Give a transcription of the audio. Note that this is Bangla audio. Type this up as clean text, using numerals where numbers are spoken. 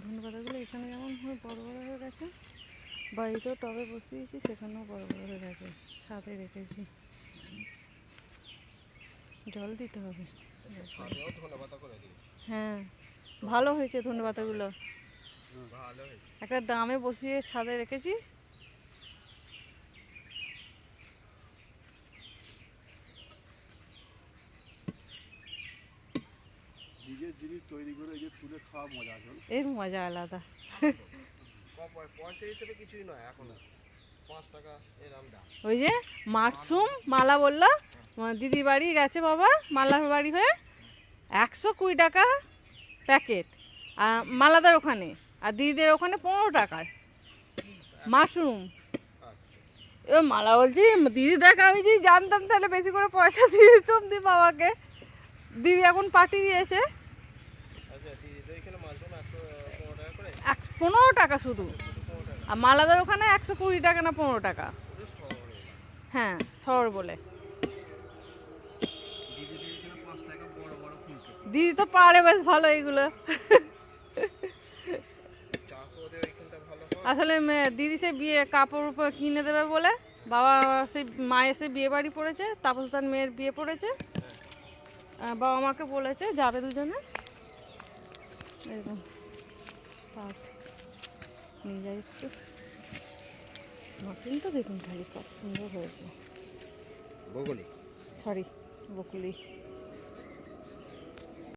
ধনে পাতাগুলো এখানে যেমন বড় বড় হয়ে গেছে, বাড়িতেও টবে বসিয়েছি, সেখানেও বড় বড় হয়ে গেছে। ছাদে রেখেছি, জল দিতে হবে। হ্যাঁ, ভালো হয়েছে ধনে পাতাগুলো। একটা ড্রামে বসিয়ে ছাদে রেখেছি। নিজের জিনিস তৈরি করে এই যে তুলে খাওয়া মজা আছে, এর মজা আলাদা। পয়সা হিসেবে কিছুই নয় এখন, 5 টাকা এরম দাম। ওই যে মাশরুম মালা বললো, দিদি বাড়ি গেছে বাবা, মালার বাড়ি হয়ে 120 টাকা প্যাকেট, মালাদার ওখানে, আর দিদিদের ওখানে 15 টাকার মাশরুম। এবার মালা বলছি, দিদি দেখ আমি যদি জানতাম তাহলে বেশি করে পয়সা দিয়ে দিতাম দি বাবাকে। দিদি এখন পাঠিয়ে দিয়েছে। আচ্ছা, দিদি তো এখানে মাশরুম 115 টাকা করে। 15 টাকা শুধু, আর মালাদার ওখানে 120 টাকা না 15 টাকা। হ্যাঁ, শহর বলে। দিদি তো পারে বেশ ভালো এগুলো। আসলে দিদি সে বিয়ে কাপড় উপর কিনে দেবে বলে, বাবা সেই মায়ের সে বিয়ে বাড়ি পড়েছে, তাপসদার মেয়ের বিয়ে পড়েছে, বাবা আমাকে বলেছে যাবে দুজনে, এরকম শাক নিয়ে যাই একটু। মাশরুমটা দেখুন খালি কত সুন্দর হয়েছে। বকুলি, সরি বকুলি।